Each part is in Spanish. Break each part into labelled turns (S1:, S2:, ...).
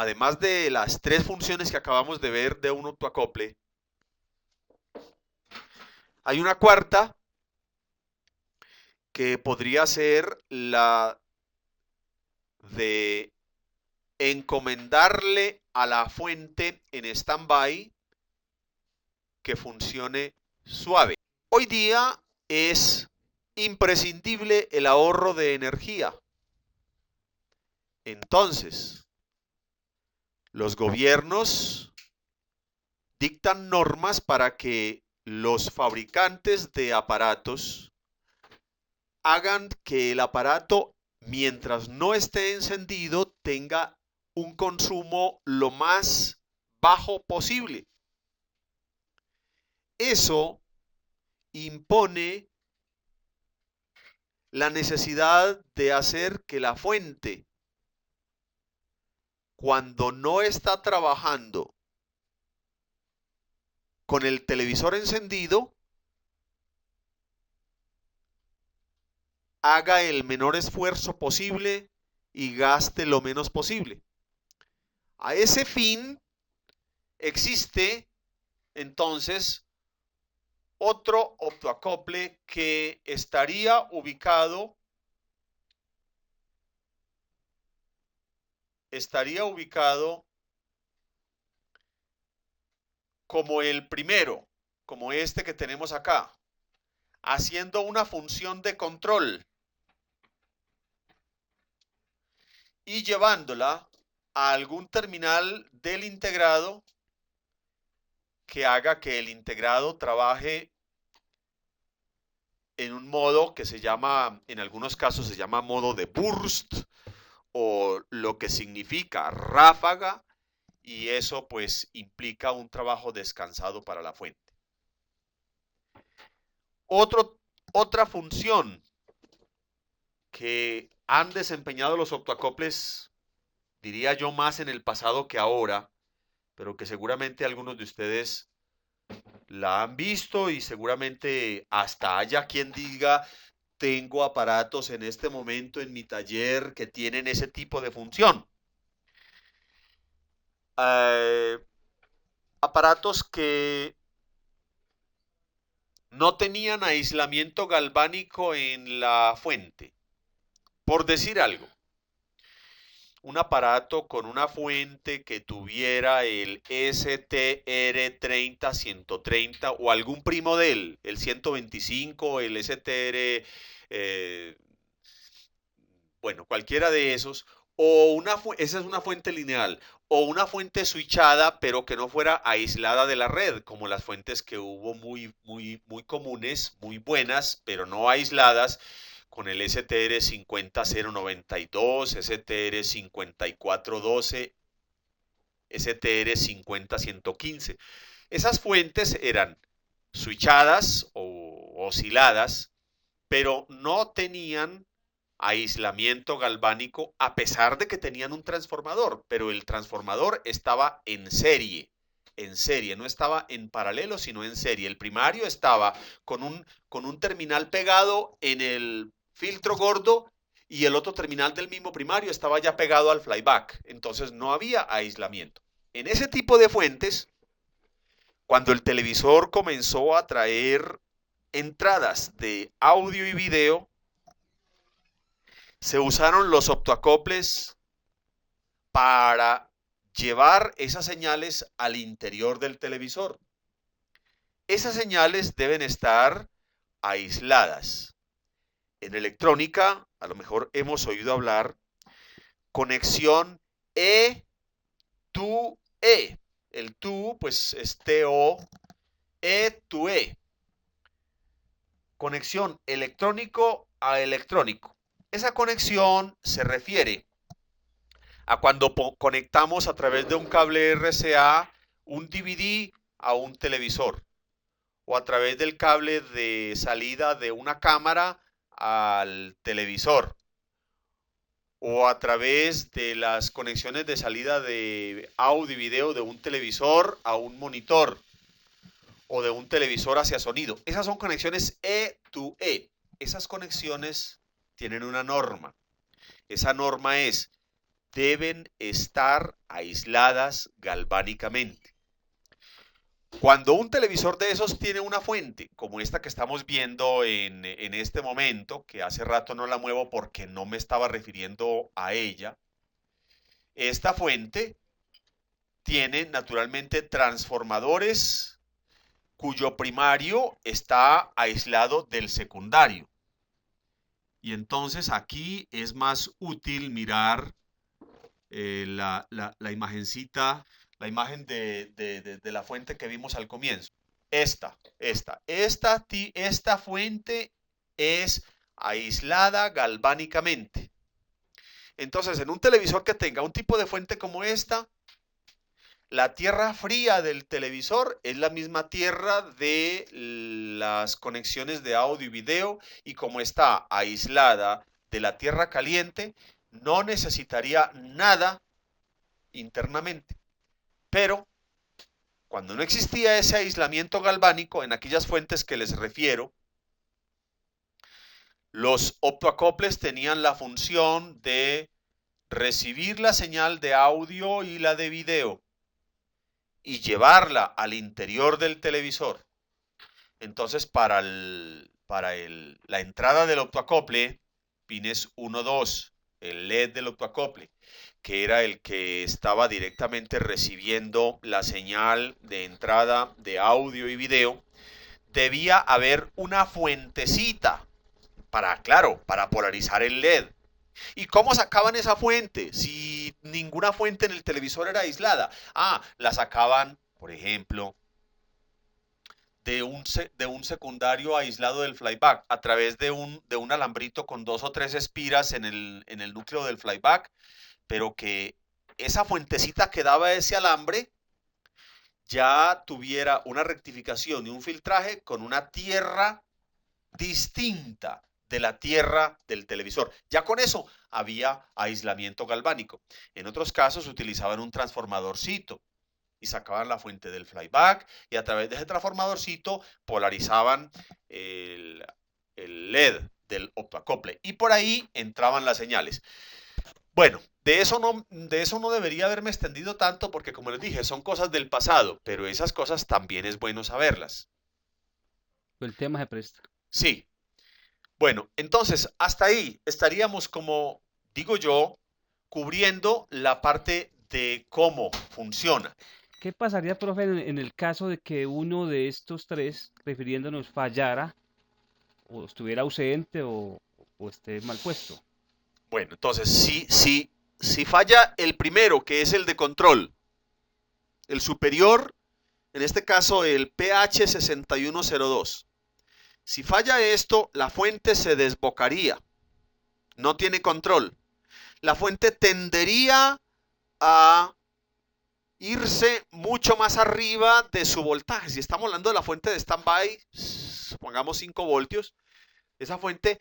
S1: además de las tres funciones que acabamos de ver de un autoacople, hay una cuarta que podría ser la de encomendarle a la fuente en stand-by que funcione suave. Hoy día es imprescindible el ahorro de energía. Entonces, los gobiernos dictan normas para que los fabricantes de aparatos hagan que el aparato, mientras no esté encendido, tenga un consumo lo más bajo posible. Eso impone la necesidad de hacer que la fuente, cuando no está trabajando con el televisor encendido, haga el menor esfuerzo posible y gaste lo menos posible. A ese fin existe entonces otro optoacople que estaría ubicado como el primero, como este que tenemos acá, haciendo una función de control y llevándola a algún terminal del integrado que haga que el integrado trabaje en un modo que se llama, en algunos casos se llama modo de burst, o lo que significa ráfaga, y eso pues implica un trabajo descansado para la fuente. Otra función que han desempeñado los optoacoples, diría yo más en el pasado que ahora, pero que seguramente algunos de ustedes la han visto y seguramente hasta haya quien diga, tengo aparatos en este momento en mi taller que tienen ese tipo de función. Aparatos que no tenían aislamiento galvánico en la fuente. Por decir algo, un aparato con una fuente que tuviera el STR30-130 o algún primo de él, el 125, el STR, bueno, cualquiera de esos, o esa es una fuente lineal, o una fuente switchada, pero que no fuera aislada de la red, como las fuentes que hubo muy comunes, muy buenas, pero no aisladas, con el STR 50092, STR 5412, STR 50115. Esas fuentes eran switchadas o osciladas, pero no tenían aislamiento galvánico a pesar de que tenían un transformador, pero el transformador estaba en serie, no estaba en paralelo, sino en serie. El primario estaba con un terminal pegado en el filtro gordo y el otro terminal del mismo primario estaba ya pegado al flyback, entonces no había aislamiento. En ese tipo de fuentes, cuando el televisor comenzó a traer entradas de audio y video, se usaron los optoacoples para llevar esas señales al interior del televisor. Esas señales deben estar aisladas. En electrónica, a lo mejor hemos oído hablar, conexión E to E. El to, pues es TO, E to E. Conexión electrónico a electrónico. Esa conexión se refiere a cuando conectamos a través de un cable RCA un DVD a un televisor, o a través del cable de salida de una cámara al televisor, o a través de las conexiones de salida de audio y video de un televisor a un monitor, o de un televisor hacia sonido. Esas son conexiones E to E. Esas conexiones tienen una norma. Esa norma es deben estar aisladas galvánicamente. Cuando un televisor de esos tiene una fuente, como esta que estamos viendo en este momento, que hace rato no la muevo porque no me estaba refiriendo a ella, esta fuente tiene naturalmente transformadores cuyo primario está aislado del secundario. Y entonces aquí es más útil mirar la imagencita, la imagen de la fuente que vimos al comienzo. Esta fuente es aislada galvánicamente. Entonces, en un televisor que tenga un tipo de fuente como esta, la tierra fría del televisor es la misma tierra de las conexiones de audio y video, y como está aislada de la tierra caliente, no necesitaría nada internamente. Pero cuando no existía ese aislamiento galvánico en aquellas fuentes que les refiero, los optoacoples tenían la función de recibir la señal de audio y la de video y llevarla al interior del televisor. Entonces, para la entrada del optoacople, pines 1, 2, el LED del optoacople, que era el que estaba directamente recibiendo la señal de entrada de audio y video, debía haber una fuentecita claro, para polarizar el LED. ¿Y cómo sacaban esa fuente? Si ninguna fuente en el televisor era aislada. La sacaban, por ejemplo, de un secundario aislado del flyback a través de un alambrito con 2 o 3 espiras en el núcleo del flyback, pero que esa fuentecita que daba ese alambre ya tuviera una rectificación y un filtraje con una tierra distinta de la tierra del televisor. Ya con eso había aislamiento galvánico. En otros casos utilizaban un transformadorcito y sacaban la fuente del flyback y a través de ese transformadorcito polarizaban el LED del optoacople y por ahí entraban las señales. Bueno, de eso no debería haberme extendido tanto porque, como les dije, son cosas del pasado, pero esas cosas también es bueno saberlas.
S2: El tema se presta.
S1: Sí. Bueno, entonces hasta ahí estaríamos, como digo yo, cubriendo la parte de cómo funciona.
S2: ¿Qué pasaría, profe, en el caso de que uno de estos tres, refiriéndonos, fallara o estuviera ausente o esté mal puesto?
S1: Bueno, entonces si falla el primero, que es el de control, el superior, en este caso el pH 6102, si falla esto, la fuente se desbocaría, no tiene control. La fuente tendería a irse mucho más arriba de su voltaje. Si estamos hablando de la fuente de standby, pongamos 5 voltios, esa fuente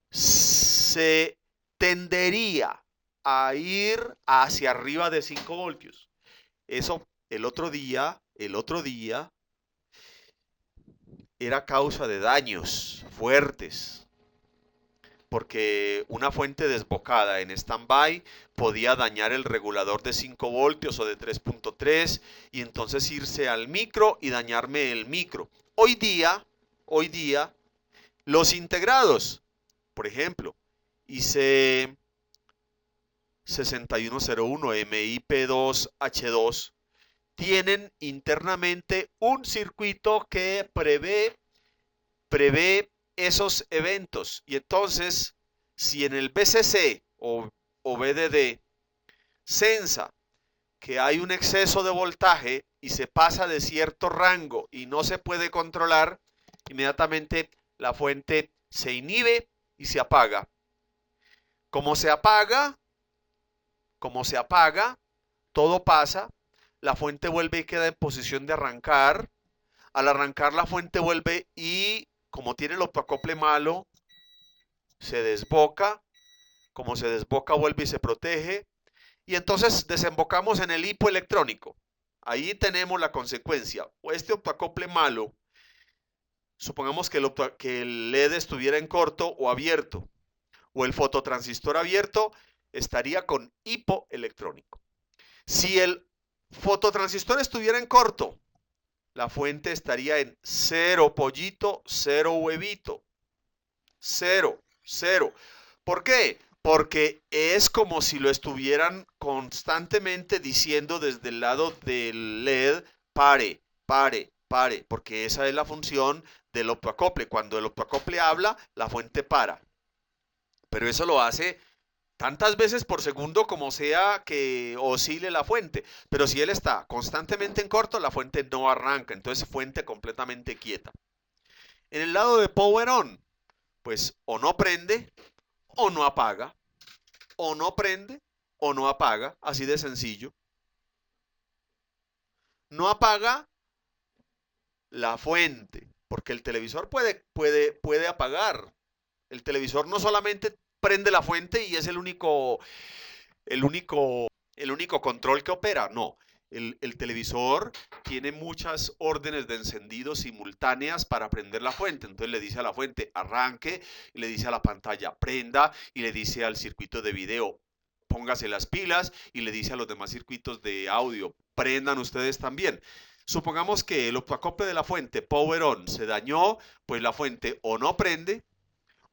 S1: se tendería a ir hacia arriba de 5 voltios. Eso el otro día era causa de daños fuertes, porque una fuente desbocada en standby podía dañar el regulador de 5 voltios o de 3.3 y entonces irse al micro y dañarme el micro. Hoy día, los integrados, por ejemplo, IC 6101 MIP2H2, tienen internamente un circuito que prevé esos eventos. Y entonces, si en el BCC o BDD sensa que hay un exceso de voltaje y se pasa de cierto rango y no se puede controlar, inmediatamente la fuente se inhibe y se apaga. Como se apaga, todo pasa, la fuente vuelve y queda en posición de arrancar. Al arrancar la fuente vuelve y, como tiene el optoacople malo, se desboca. Como se desboca, vuelve y se protege. Y entonces desembocamos en el hipoelectrónico. Ahí tenemos la consecuencia. O este optoacople malo, supongamos que el LED estuviera en corto o abierto, o el fototransistor abierto, estaría con hipoelectrónico. Si el fototransistor estuviera en corto, la fuente estaría en 0 pollito, 0 huevito. 0, 0. ¿Por qué? Porque es como si lo estuvieran constantemente diciendo desde el lado del LED, pare, pare, pare, porque esa es la función del optoacople. Cuando el optoacople habla, la fuente para. Pero eso lo hace tantas veces por segundo como sea que oscile la fuente. Pero si él está constantemente en corto, la fuente no arranca. Entonces, fuente completamente quieta. En el lado de power on, pues o no prende o no apaga. O no prende o no apaga. Así de sencillo. No apaga la fuente. Porque el televisor puede apagar. El televisor no solamente prende la fuente y es el único, el único control que opera. No, el televisor tiene muchas órdenes de encendido simultáneas para prender la fuente. Entonces le dice a la fuente arranque, y le dice a la pantalla prenda, y le dice al circuito de video póngase las pilas, y le dice a los demás circuitos de audio prendan ustedes también. Supongamos que el optoacople de la fuente power on se dañó, pues la fuente o no prende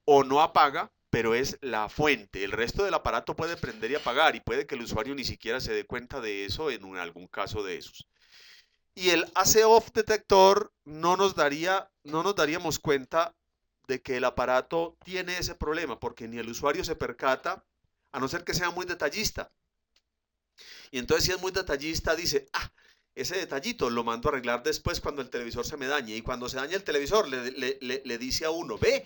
S1: o no apaga, pero es la fuente. El resto del aparato puede prender y apagar y puede que el usuario ni siquiera se dé cuenta de eso en algún caso de esos. Y el AC off detector no nos daríamos cuenta de que el aparato tiene ese problema porque ni el usuario se percata, a no ser que sea muy detallista. Y entonces si es muy detallista dice, ese detallito lo mando a arreglar después cuando el televisor se me dañe. Y cuando se daña el televisor le dice a uno, ve,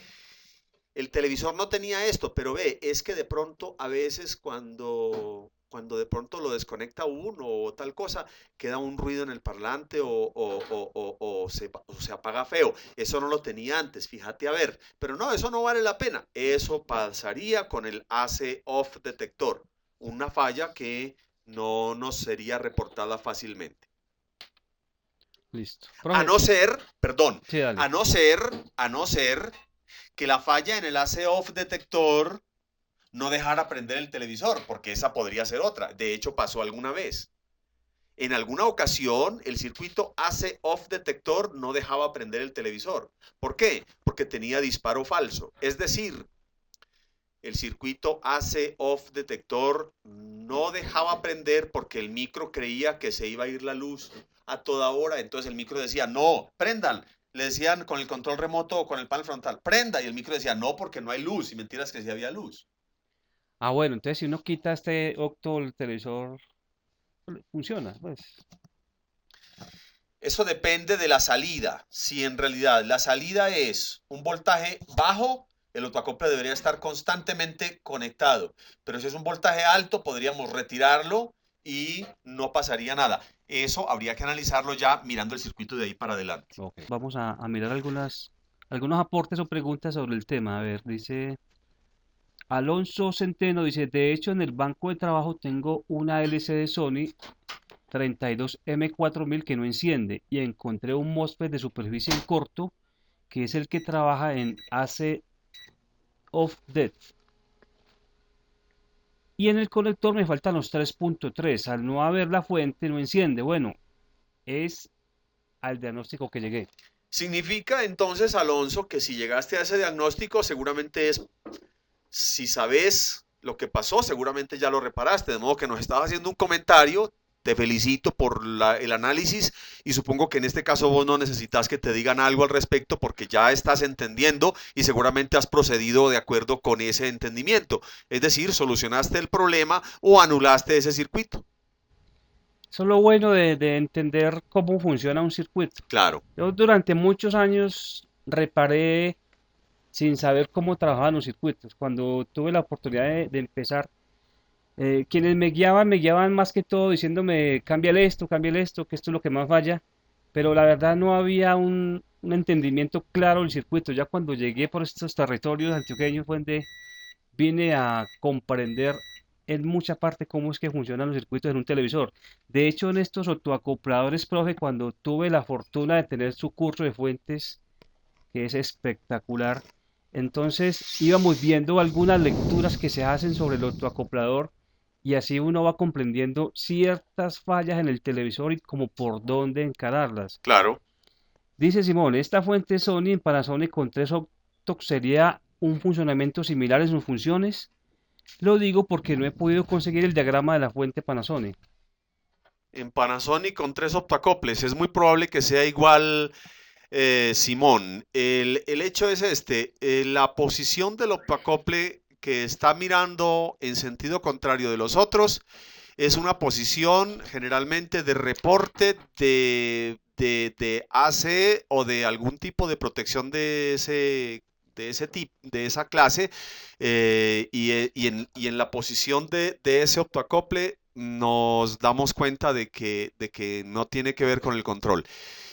S1: el televisor no tenía esto, pero ve, es que de pronto a veces cuando de pronto lo desconecta uno o tal cosa, queda un ruido en el parlante o se apaga feo. Eso no lo tenía antes, fíjate a ver. Pero no, eso no vale la pena. Eso pasaría con el AC off detector. Una falla que no nos sería reportada fácilmente.
S2: Listo.
S1: A
S2: Profe,
S1: no ser, perdón,
S2: sí, dale.
S1: a no ser que la falla en el AC off detector no dejara prender el televisor, porque esa podría ser otra. De hecho, pasó alguna vez. En alguna ocasión, el circuito AC off detector no dejaba prender el televisor. ¿Por qué? Porque tenía disparo falso. Es decir, el circuito AC off detector no dejaba prender porque el micro creía que se iba a ir la luz a toda hora. Entonces el micro decía, no, prendan. Le decían con el control remoto o con el panel frontal, prenda. Y el micro decía, no, porque no hay luz. Y mentiras que sí había luz.
S2: Bueno, entonces si uno quita este octo, el televisor funciona, pues.
S1: Eso depende de la salida. Si en realidad la salida es un voltaje bajo, el autoacople debería estar constantemente conectado. Pero si es un voltaje alto, podríamos retirarlo y no pasaría nada. Eso habría que analizarlo ya mirando el circuito de ahí para adelante.
S2: Ok. Vamos a mirar algunos aportes o preguntas sobre el tema. A ver, dice Alonso Centeno, dice, de hecho en el banco de trabajo tengo una LCD Sony 32M4000 que no enciende y encontré un MOSFET de superficie en corto que es el que trabaja en AC off dead. Y en el conector me faltan los 3.3. Al no haber la fuente no enciende. Bueno, es al diagnóstico que llegué.
S1: Significa entonces, Alonso, que si llegaste a ese diagnóstico, seguramente es, si sabes lo que pasó, seguramente ya lo reparaste. De modo que nos estabas haciendo un comentario. Te felicito por el análisis y supongo que en este caso vos no necesitas que te digan algo al respecto porque ya estás entendiendo y seguramente has procedido de acuerdo con ese entendimiento. Es decir, solucionaste el problema o anulaste ese circuito.
S2: Eso es lo bueno de entender cómo funciona un circuito.
S1: Claro.
S2: Yo durante muchos años reparé sin saber cómo trabajaban los circuitos. Cuando tuve la oportunidad de empezar, quienes me guiaban más que todo diciéndome, cámbiale esto, que esto es lo que más falla. Pero la verdad no había un entendimiento claro del circuito. Ya cuando llegué por estos territorios antioqueños fue donde vine a comprender en mucha parte cómo es que funcionan los circuitos en un televisor. De hecho, en estos autoacopladores, profe, cuando tuve la fortuna de tener su curso de fuentes, que es espectacular, Entonces íbamos viendo algunas lecturas que se hacen sobre el autoacoplador y así uno va comprendiendo ciertas fallas en el televisor y como por dónde encararlas.
S1: Claro.
S2: Dice Simón, esta fuente Sony en Panasonic con 3 octocs sería un funcionamiento similar en sus funciones. Lo digo porque no he podido conseguir el diagrama de la fuente Panasonic.
S1: En Panasonic con 3 octacoples es muy probable que sea igual, Simón. El hecho es este, la posición del octacople que está mirando en sentido contrario de los otros es una posición generalmente de reporte de AC o de algún tipo de protección de ese tipo, de esa clase, y en la posición de ese optoacople nos damos cuenta de que no tiene que ver con el control.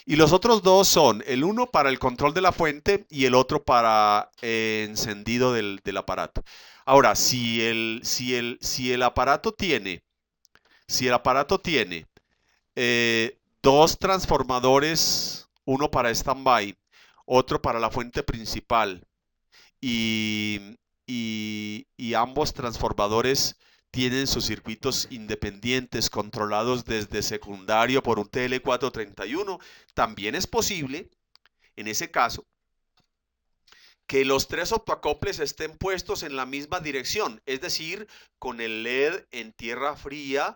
S1: Y los otros dos son el uno para el control de la fuente y el otro para encendido del aparato. Ahora, si el aparato tiene dos transformadores, uno para standby, otro para la fuente principal, y ambos transformadores tienen sus circuitos independientes controlados desde secundario por un TL431, también es posible, en ese caso, que los 3 octoacoples estén puestos en la misma dirección, es decir, con el LED en tierra fría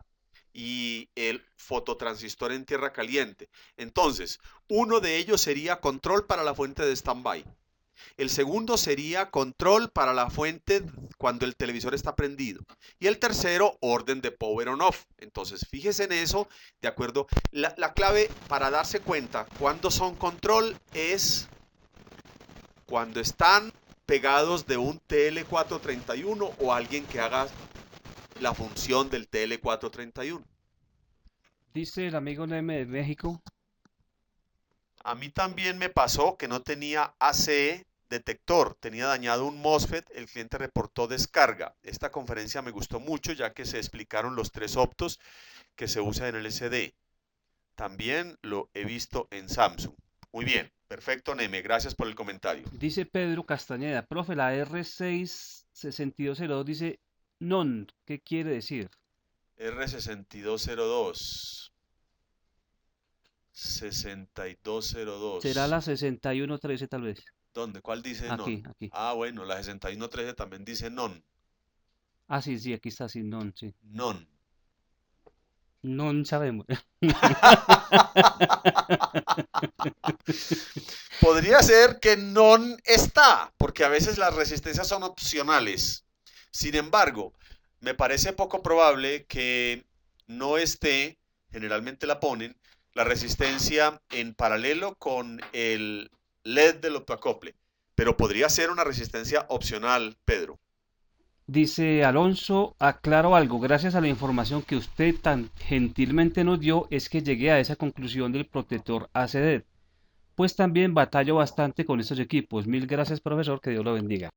S1: y el fototransistor en tierra caliente. Entonces, uno de ellos sería control para la fuente de standby. El segundo sería control para la fuente cuando el televisor está prendido. Y el tercero, orden de power on off. Entonces, fíjese en eso, ¿de acuerdo? La clave para darse cuenta cuando son control es cuando están pegados de un TL431 o alguien que haga la función del TL431.
S2: Dice el amigo Neme de México.
S1: A mí también me pasó que no tenía AC detector, tenía dañado un MOSFET, el cliente reportó descarga. Esta conferencia me gustó mucho ya que se explicaron los 3 optos que se usa en el SD. También lo he visto en Samsung. Muy bien, perfecto, Neme, gracias por el comentario.
S2: Dice Pedro Castañeda, profe, la R66202 dice non, ¿qué quiere decir?
S1: R6202. 6202.
S2: Será la 6113 tal vez.
S1: ¿Dónde? ¿Cuál dice
S2: Aquí,
S1: non?
S2: aquí.
S1: Ah, bueno, la 6113 también dice non.
S2: Ah, sí, sí, aquí está, sí, non, sí.
S1: Non.
S2: Non sabemos.
S1: Podría ser que non está, porque a veces las resistencias son opcionales. Sin embargo, me parece poco probable que no esté, generalmente la ponen, la resistencia en paralelo con el LED del octoacople. Pero podría ser una resistencia opcional, Pedro.
S2: Dice Alonso, aclaro algo, gracias a la información que usted tan gentilmente nos dio, es que llegué a esa conclusión del protector ACD. Pues también batallo bastante con estos equipos. Mil gracias, profesor, que Dios lo bendiga.